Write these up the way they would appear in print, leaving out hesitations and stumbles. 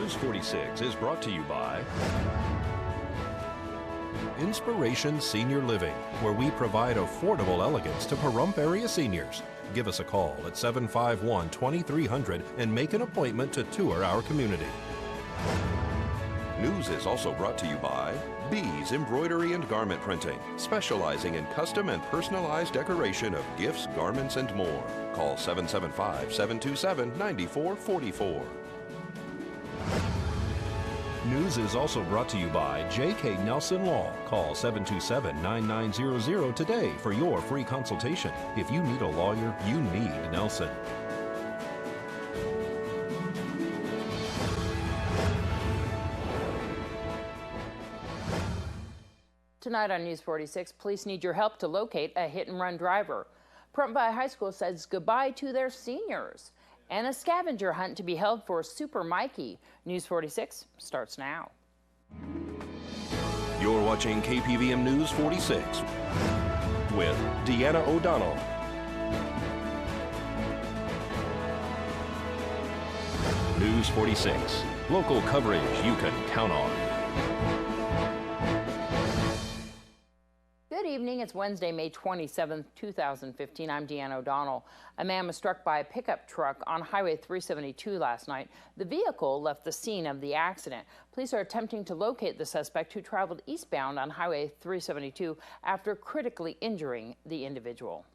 News 46 is brought to you by Inspiration Senior Living, where we provide affordable elegance to Pahrump area seniors. Give us a call at 751-2300 and make an appointment to tour our community. News is also brought to you by Bees Embroidery and Garment Printing, specializing in custom and personalized decoration of gifts, garments, and more. Call 775-727-9444. News is also brought to you by J.K. Nelson Law. Call 727-9900 today for your free consultation. If you need a lawyer, you need Nelson. Tonight on News 46, police need your help to locate a hit-and-run driver. Pahrump High School says goodbye to their seniors. And a scavenger hunt to be held for Super Mikey. News 46 starts now. You're watching KPVM News 46 with Deanna O'Donnell. News 46, local coverage you can count on. Good evening. It's Wednesday, May 27th, 2015. I'm Deanna O'Donnell. A man was struck by a pickup truck on Highway 372 last night. The vehicle left the scene of the accident. Police are attempting to locate the suspect who traveled eastbound on Highway 372 after critically injuring the individual.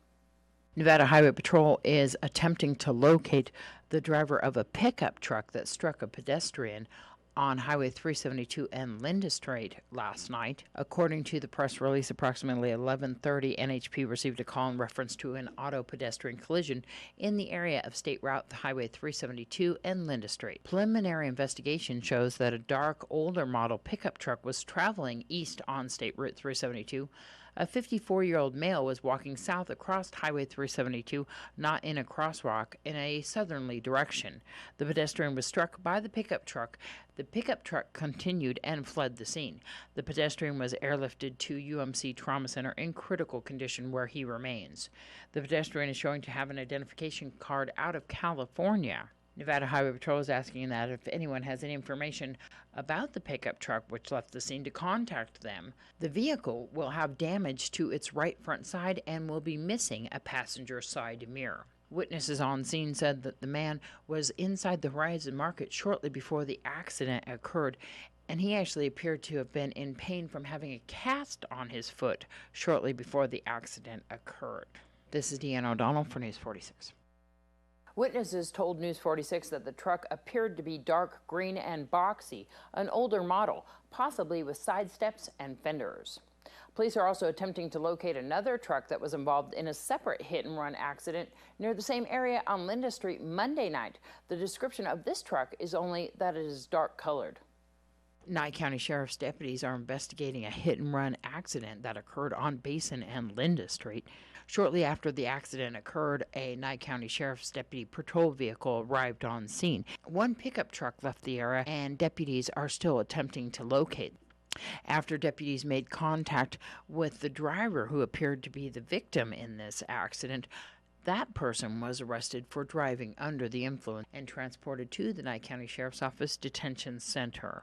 Nevada Highway Patrol is attempting to locate the driver of a pickup truck that struck a pedestrian on Highway 372 and Linda Street last night. According to the press release, approximately 11:30, NHP received a call in reference to an auto-pedestrian collision in the area of State Route Highway 372 and Linda Street. Preliminary investigation shows that a dark, older model pickup truck was traveling east on State Route 372. A 54-year-old male was walking south across Highway 372, not in a crosswalk, in a southerly direction. The pedestrian was struck by the pickup truck. The pickup truck continued and fled the scene. The pedestrian was airlifted to UMC Trauma Center in critical condition, where he remains. The pedestrian is showing to have an identification card out of California. Nevada Highway Patrol is asking that if anyone has any information about the pickup truck which left the scene to contact them. The vehicle will have damage to its right front side and will be missing a passenger side mirror. Witnesses on scene said that the man was inside the Horizon Market shortly before the accident occurred, and he actually appeared to have been in pain from having a cast on his foot shortly before the accident occurred. This is Deanna O'Donnell for News 46. Witnesses told News 46 that the truck appeared to be dark green and boxy, an older model, possibly with side steps and fenders. Police are also attempting to locate another truck that was involved in a separate hit-and-run accident near the same area on Linda Street Monday night. The description of this truck is only that it is dark-colored. Nye County Sheriff's deputies are investigating a hit-and-run accident that occurred on Basin and Linda Street. Shortly after the accident occurred, a Nye County Sheriff's deputy patrol vehicle arrived on scene. One pickup truck left the area, and deputies are still attempting to locate. After deputies made contact with the driver who appeared to be the victim in this accident, that person was arrested for driving under the influence and transported to the Nye County Sheriff's Office Detention Center.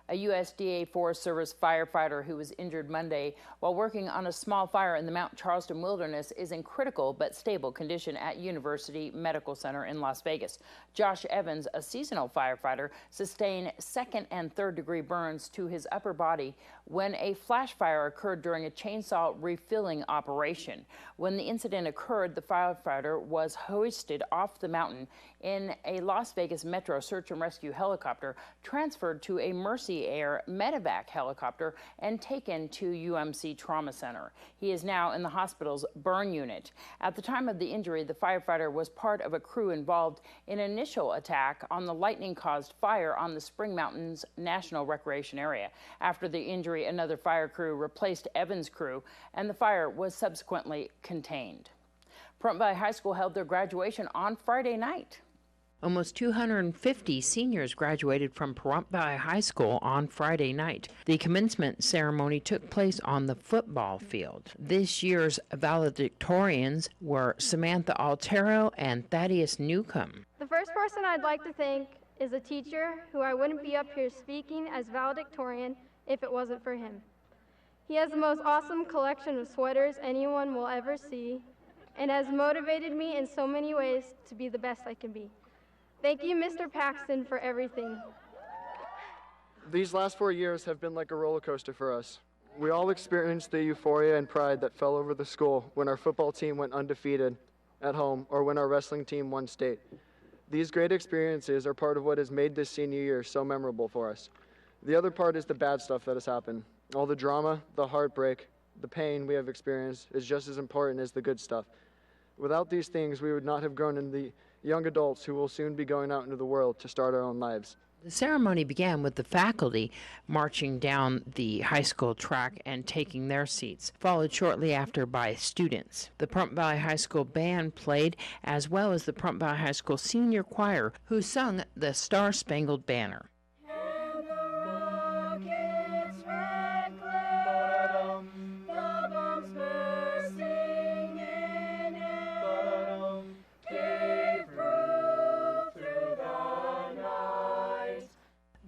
A USDA Forest Service firefighter who was injured Monday while working on a small fire in the Mount Charleston wilderness is in critical but stable condition at University Medical Center in Las Vegas. Josh Evans, a seasonal firefighter, sustained second and third degree burns to his upper body when a flash fire occurred during a chainsaw refilling operation. When the incident occurred, the firefighter was hoisted off the mountain in a Las Vegas Metro search and rescue helicopter, transferred to a Mercy Air medevac helicopter, and taken to UMC Trauma Center. He is now in the hospital's burn unit. At the time of the injury, the firefighter was part of a crew involved in an initial attack on the lightning-caused fire on the Spring Mountains National Recreation Area. After the injury, another fire crew replaced Evans' crew, and the fire was subsequently contained. Pahrump High School held their graduation on Friday night. Almost 250 seniors graduated from Pahrump High School on Friday night. The commencement ceremony took place on the football field. This year's valedictorians were Samantha Altero and Thaddeus Newcomb. The first person I'd like to thank is a teacher who I wouldn't be up here speaking as valedictorian if it wasn't for him. He has the most awesome collection of sweaters anyone will ever see and has motivated me in so many ways to be the best I can be. Thank you, Mr. Paxton, for everything. These last 4 years have been like a roller coaster for us. We all experienced the euphoria and pride that fell over the school when our football team went undefeated at home or when our wrestling team won state. These great experiences are part of what has made this senior year so memorable for us. The other part is the bad stuff that has happened. All the drama, the heartbreak, the pain we have experienced is just as important as the good stuff. Without these things, we would not have grown into the young adults who will soon be going out into the world to start our own lives. The ceremony began with the faculty marching down the high school track and taking their seats, followed shortly after by students. The Pahrump Valley High School band played, as well as the Pahrump Valley High School senior choir, who sung the Star-Spangled Banner.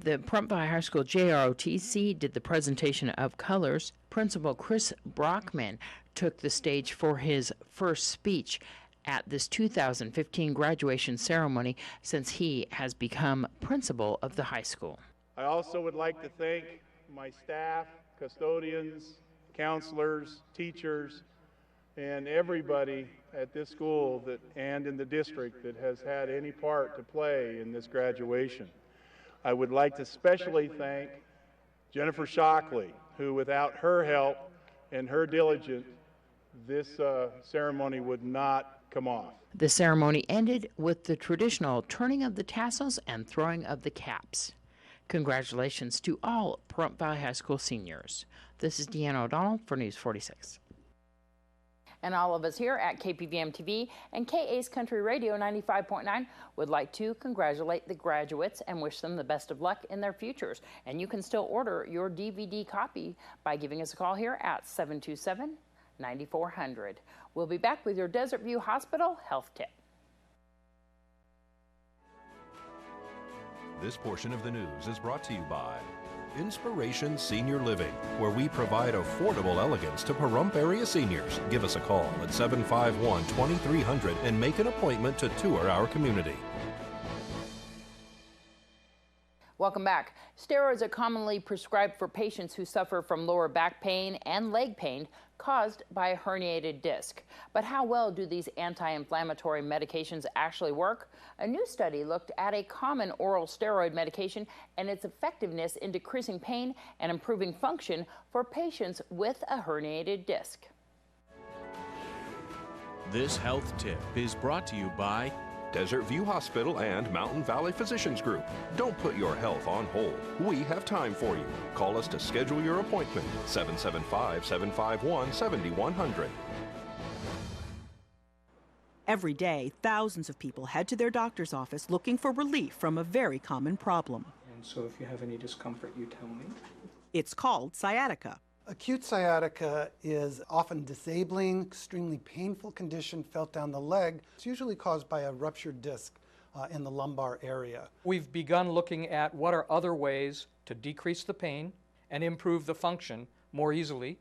The Pahrump Valley High School JROTC did the presentation of colors. Principal Chris Brockman took the stage for his first speech at this 2015 graduation ceremony since he has become principal of the high school. I also would like to thank my staff, custodians, counselors, teachers, and everybody at this school and in the district that has had any part to play in this graduation. I would like to especially thank Jennifer Shockley, who without her help and her diligence, this ceremony would not come off. The ceremony ended with the traditional turning of the tassels and throwing of the caps. Congratulations to all Pahrump Valley High School seniors. This is Deanna O'Donnell for News 46. And all of us here at KPVM-TV and KA's Country Radio 95.9 would like to congratulate the graduates and wish them the best of luck in their futures. And you can still order your DVD copy by giving us a call here at 727-9400. We'll be back with your Desert View Hospital Health Tip. This portion of the news is brought to you by Inspiration Senior Living, where we provide affordable elegance to Pahrump area seniors. Give us a call at 751-2300 and make an appointment to tour our community. Welcome back. Steroids are commonly prescribed for patients who suffer from lower back pain and leg pain caused by a herniated disc. But how well do these anti-inflammatory medications actually work? A new study looked at a common oral steroid medication and its effectiveness in decreasing pain and improving function for patients with a herniated disc. This health tip is brought to you by Desert View Hospital and Mountain Valley Physicians Group. Don't put your health on hold. We have time for you. Call us to schedule your appointment. 775-751-7100. Every day, thousands of people head to their doctor's office looking for relief from a very common problem. And so if you have any discomfort, you tell me. It's called sciatica. Acute sciatica is often disabling, extremely painful condition felt down the leg. It's usually caused by a ruptured disc in the lumbar area. We've begun looking at what are other ways to decrease the pain and improve the function more easily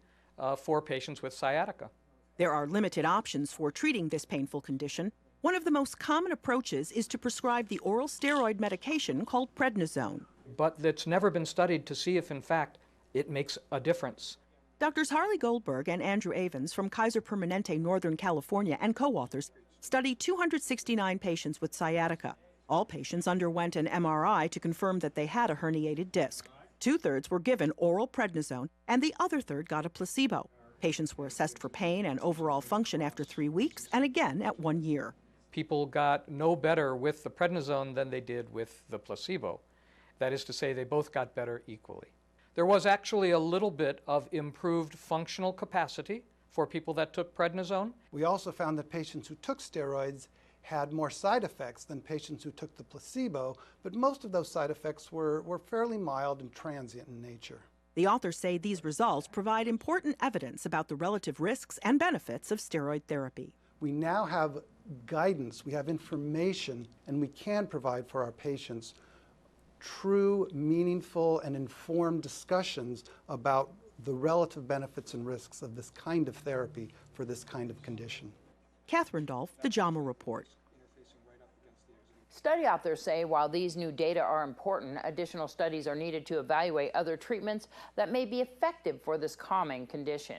for patients with sciatica. There are limited options for treating this painful condition. One of the most common approaches is to prescribe the oral steroid medication called prednisone. But it's never been studied to see if, in fact, it makes a difference. Doctors Harley Goldberg and Andrew Avens from Kaiser Permanente, Northern California, and co-authors studied 269 patients with sciatica. All patients underwent an MRI to confirm that they had a herniated disc. 2/3 were given oral prednisone, and the other third got a placebo. Patients were assessed for pain and overall function after 3 weeks and again at 1 year. People got no better with the prednisone than they did with the placebo. That is to say, they both got better equally. There was actually a little bit of improved functional capacity for people that took prednisone. We also found that patients who took steroids had more side effects than patients who took the placebo, but most of those side effects were fairly mild and transient in nature. The authors say these results provide important evidence about the relative risks and benefits of steroid therapy. We now have guidance, we have information, and we can provide for our patients true, meaningful, and informed discussions about the relative benefits and risks of this kind of therapy for this kind of condition. Catherine Dolph, The JAMA Report. Study authors say while these new data are important, additional studies are needed to evaluate other treatments that may be effective for this common condition.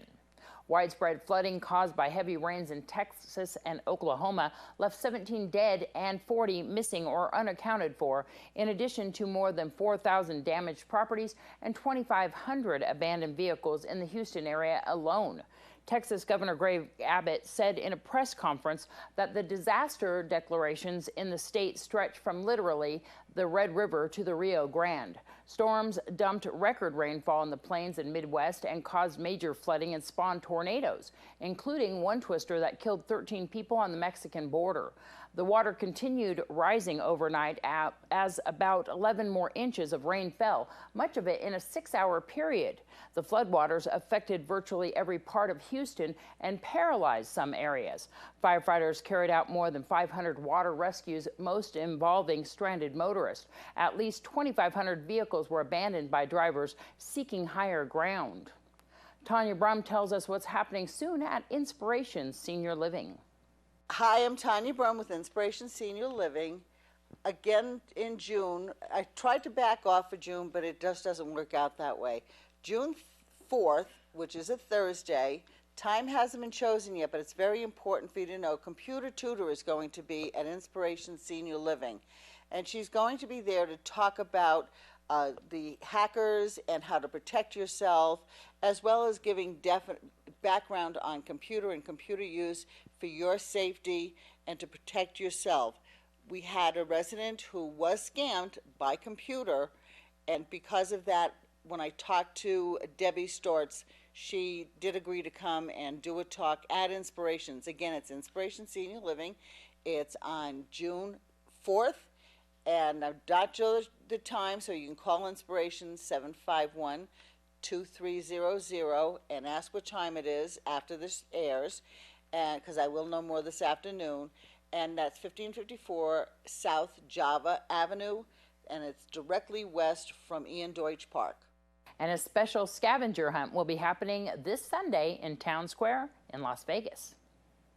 Widespread flooding caused by heavy rains in Texas and Oklahoma left 17 dead and 40 missing or unaccounted for, in addition to more than 4,000 damaged properties and 2,500 abandoned vehicles in the Houston area alone. Texas Governor Greg Abbott said in a press conference that the disaster declarations in the state stretch from literally the Red River to the Rio Grande. Storms dumped record rainfall in the plains and Midwest and caused major flooding and spawned tornadoes, including one twister that killed 13 people on the Mexican border. The water continued rising overnight as about 11 more inches of rain fell, much of it in a 6-hour period. The floodwaters affected virtually every part of Houston and paralyzed some areas. Firefighters carried out more than 500 water rescues, most involving stranded motorists. At least 2,500 vehicles were abandoned by drivers seeking higher ground. Tanya Brum tells us what's happening soon at Inspiration Senior Living. Hi, I'm Tanya Brum with Inspiration Senior Living. Again in June, I tried to back off for June, but it just doesn't work out that way. June 4th, which is a Thursday, time hasn't been chosen yet, but it's very important for you to know, computer tutor is going to be at Inspiration Senior Living. And she's going to be there to talk about the hackers and how to protect yourself, as well as giving definite background on computer and computer use for your safety and to protect yourself. We had a resident who was scammed by computer, and because of that, when I talked to Debbie Stortz, she did agree to come and do a talk at Inspirations. Again, it's Inspiration Senior Living. It's on June 4th, and I'm not sure the time, so you can call Inspiration 751-2300 and ask what time it is after this airs, and because I will know more this afternoon. And that's 1554 South Java Avenue, and it's directly west from Ian Deutsch Park. And a special scavenger hunt will be happening this Sunday in Town Square in Las Vegas.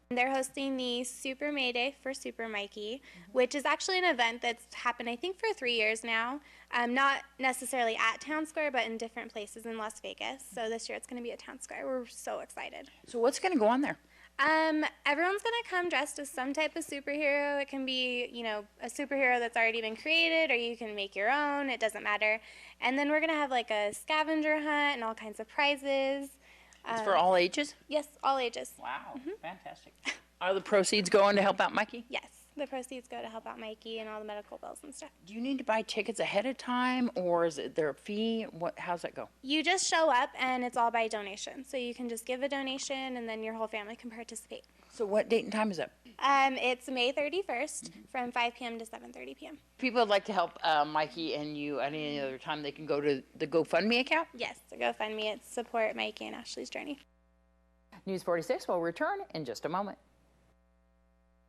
They're hosting the Super May Day for Super Mikey, which is actually an event that's happened, I think, for 3 years now. Not necessarily at Town Square, but in different places in Las Vegas. So this year it's going to be at Town Square. We're so excited. So what's going to go on there? Everyone's going to come dressed as some type of superhero. It can be, you know, a superhero that's already been created, or you can make your own. It doesn't matter. And then we're going to have like a scavenger hunt and all kinds of prizes. It's for all ages? Yes, all ages. Wow, fantastic. Are the proceeds going to help out Mikey? Yes, the proceeds go to help out Mikey and all the medical bills and stuff. Do you need to buy tickets ahead of time, or is there a fee? How's that go? You just show up, and it's all by donation. So you can just give a donation, and then your whole family can participate. So what date and time is it? It's May 31st from 5 p.m. to 7:30 p.m. If people would like to help Mikey and you at any other time, they can go to the GoFundMe account? Yes, the GoFundMe. It's Support Mikey and Ashley's Journey. News 46 will return in just a moment.